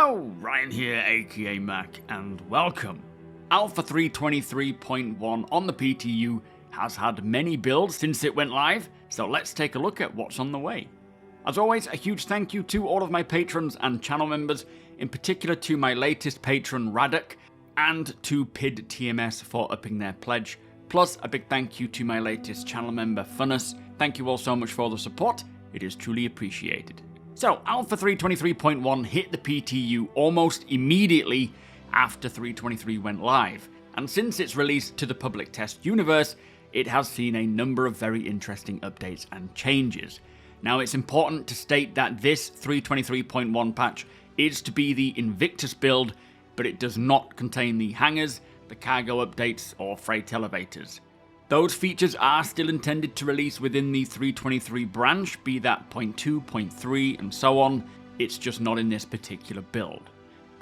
Hello, Ryan here, aka Mac, and welcome. Alpha 323.1 on the PTU has had many builds since it went live, so let's take a look at what's on the way. As always, a huge thank you to all of my patrons and channel members, in particular to my latest patron Radek, and to PID TMS for upping their pledge. Plus, a big thank you to my latest channel member Funnus. Thank you all so much for the support, it is truly appreciated. So, Alpha 323.1 hit the PTU almost immediately after 323 went live, and since its release to the public test universe, it has seen a number of very interesting updates and changes. Now, it's important to state that this 323.1 patch is to be the Invictus build, but it does not contain the hangars, the cargo updates, or freight elevators. Those features are still intended to release within the 323 branch, be that 0.2, 0.3, and so on. It's just not in this particular build.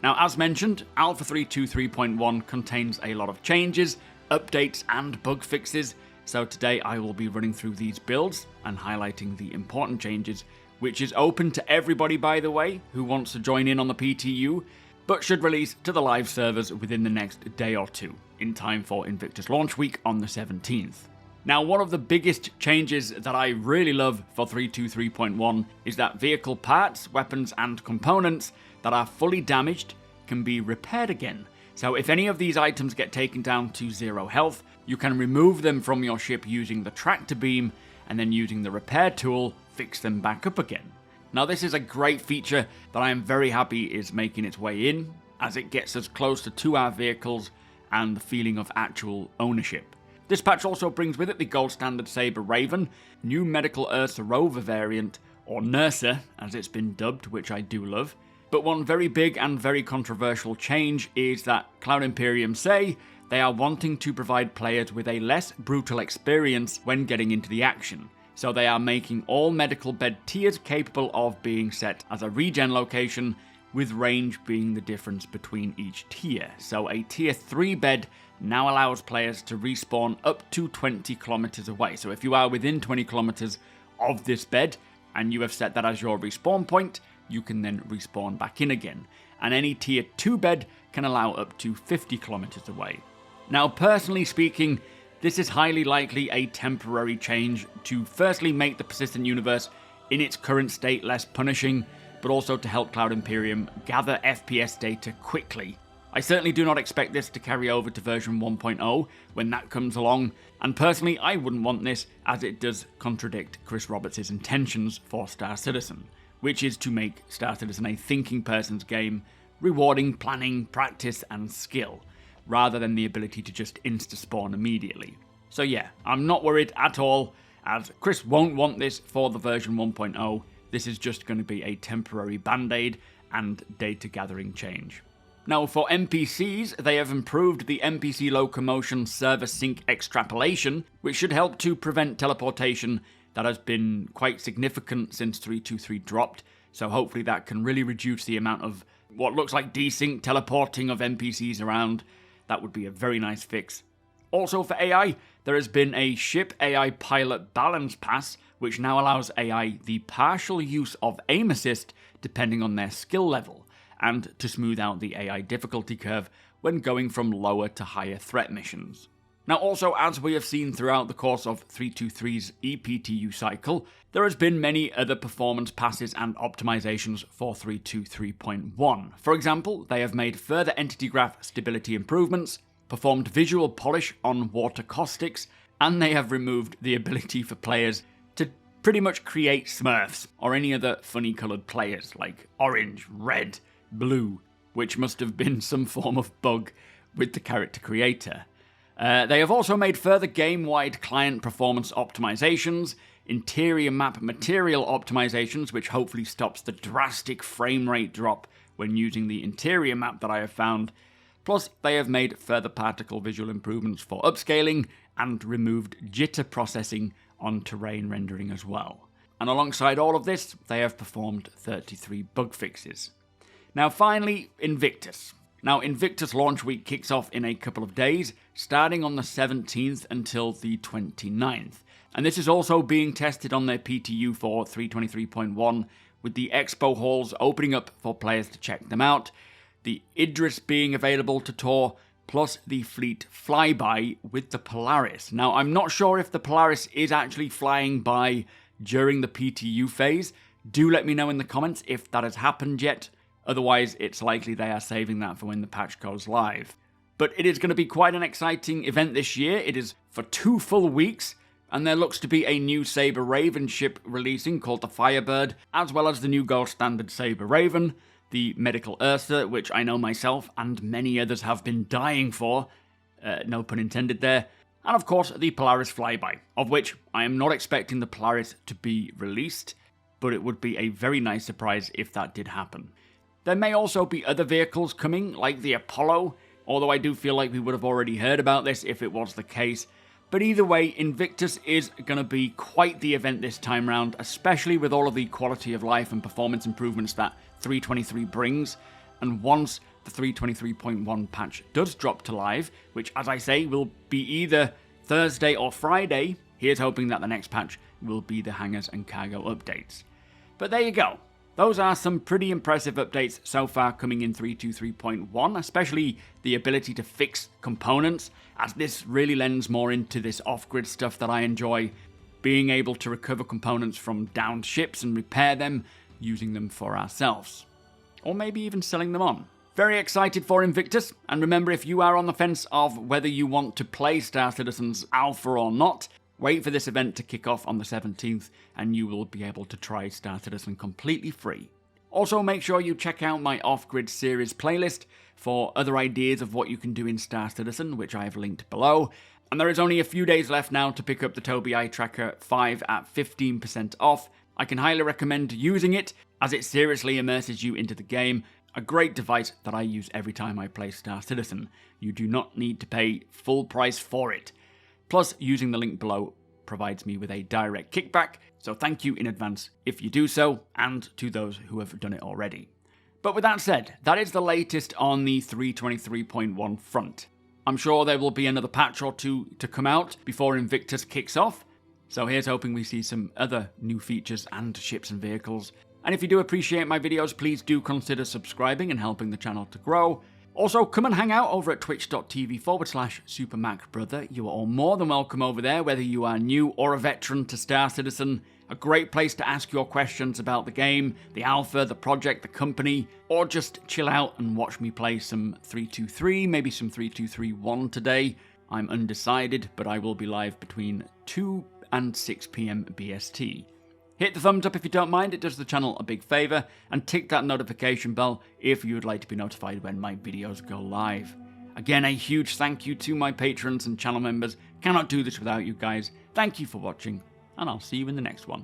Now, as mentioned, Alpha 323.1 contains a lot of changes, updates, and bug fixes, so today I will be running through these builds and highlighting the important changes, which is open to everybody, by the way, who wants to join in on the PTU, but should release to the live servers within the next day or two, in time for Invictus launch week on the 17th. Now, one of the biggest changes that I really love for 323.1 is that vehicle parts, weapons, and components that are fully damaged can be repaired again. So if any of these items get taken down to 0 health, you can remove them from your ship using the tractor beam, and then using the repair tool, fix them back up again. Now, this is a great feature that I am very happy is making its way in, as it gets us closer to our vehicles and the feeling of actual ownership. This patch also brings with it the gold standard Sabre Raven, new medical Ursa Rover variant, or NERSA as it's been dubbed, which I do love. But one very big and very controversial change is that Cloud Imperium say they are wanting to provide players with a less brutal experience when getting into the action. So they are making all medical bed tiers capable of being set as a regen location, with range being the difference between each tier. So a tier 3 bed now allows players to respawn up to 20 kilometers away. So if you are within 20 kilometers of this bed and you have set that as your respawn point, you can then respawn back in again. And any tier 2 bed can allow up to 50 kilometers away. Now, personally speaking, this is highly likely a temporary change to firstly make the persistent universe in its current state less punishing, but also to help Cloud Imperium gather FPS data quickly. I certainly do not expect this to carry over to version 1.0 when that comes along, and personally I wouldn't want this, as it does contradict Chris Roberts' intentions for Star Citizen, which is to make Star Citizen a thinking person's game, rewarding planning, practice, and skill, rather than the ability to just insta-spawn immediately. So yeah, I'm not worried at all, as Chris won't want this for the version 1.0, this is just going to be a temporary band-aid and data gathering change. Now, for NPCs, they have improved the NPC locomotion server sync extrapolation, which should help to prevent teleportation that has been quite significant since 323 dropped, so hopefully that can really reduce the amount of what looks like desync teleporting of NPCs around. That would be a very nice fix. Also for AI, there has been a ship AI pilot balance pass, which now allows AI the partial use of aim assist depending on their skill level, and to smooth out the AI difficulty curve when going from lower to higher threat missions. Now, also, as we have seen throughout the course of 323's EPTU cycle, there has been many other performance passes and optimizations for 323.1. For example, they have made further entity graph stability improvements, performed visual polish on water caustics, and they have removed the ability for players to pretty much create Smurfs or any other funny coloured players like orange, red, blue, which must have been some form of bug with the character creator. They have also made further game-wide client performance optimizations, interior map material optimizations, which hopefully stops the drastic frame rate drop when using the interior map that I have found. Plus, they have made further particle visual improvements for upscaling and removed jitter processing on terrain rendering as well. And alongside all of this, they have performed 33 bug fixes. Now finally, Invictus. Now, Invictus launch week kicks off in a couple of days, starting on the 17th until the 29th. And this is also being tested on their PTU for 323.1 with the expo halls opening up for players to check them out, the Idris being available to tour, plus the fleet flyby with the Polaris. Now, I'm not sure if the Polaris is actually flying by during the PTU phase. Do let me know in the comments if that has happened yet. Otherwise, it's likely they are saving that for when the patch goes live. But it is going to be quite an exciting event this year. It is for 2 full weeks, and there looks to be a new Saber Raven ship releasing called the Firebird, as well as the new gold standard Saber Raven, the Medical Ursa, which I know myself and many others have been dying for, no pun intended there, and of course the Polaris Flyby, of which I am not expecting the Polaris to be released, but it would be a very nice surprise if that did happen. There may also be other vehicles coming, like the Apollo, although I do feel like we would have already heard about this if it was the case. But either way, Invictus is going to be quite the event this time round, especially with all of the quality of life and performance improvements that 3.23 brings. And once the 3.23.1 patch does drop to live, which as I say will be either Thursday or Friday, here's hoping that the next patch will be the hangars and cargo updates. But there you go. Those are some pretty impressive updates so far coming in 3.23.1, especially the ability to fix components, as this really lends more into this off-grid stuff that I enjoy, being able to recover components from downed ships and repair them, using them for ourselves. Or maybe even selling them on. Very excited for Invictus, and remember, if you are on the fence of whether you want to play Star Citizen's Alpha or not, wait for this event to kick off on the 17th, and you will be able to try Star Citizen completely free. Also, make sure you check out my Off-Grid series playlist for other ideas of what you can do in Star Citizen, which I have linked below. And there is only a few days left now to pick up the TOBII Tracker 5 at 15% off. I can highly recommend using it, as it seriously immerses you into the game. A great device that I use every time I play Star Citizen. You do not need to pay full price for it. Plus, using the link below provides me with a direct kickback, so thank you in advance if you do so, and to those who have done it already. But with that said, that is the latest on the 3.23.1 front. I'm sure there will be another patch or two to come out before Invictus kicks off, so here's hoping we see some other new features and ships and vehicles. And if you do appreciate my videos, please do consider subscribing and helping the channel to grow. Also, come and hang out over at twitch.tv/SuperMacBrother. You are all more than welcome over there, whether you are new or a veteran to Star Citizen. A great place to ask your questions about the game, the alpha, the project, the company, or just chill out and watch me play some 3.23, maybe some 3.23.1 today. I'm undecided, but I will be live between 2 and 6 PM BST. Hit the thumbs up if you don't mind, it does the channel a big favour, and tick that notification bell if you would like to be notified when my videos go live. Again, a huge thank you to my patrons and channel members. Cannot do this without you guys. Thank you for watching, and I'll see you in the next one.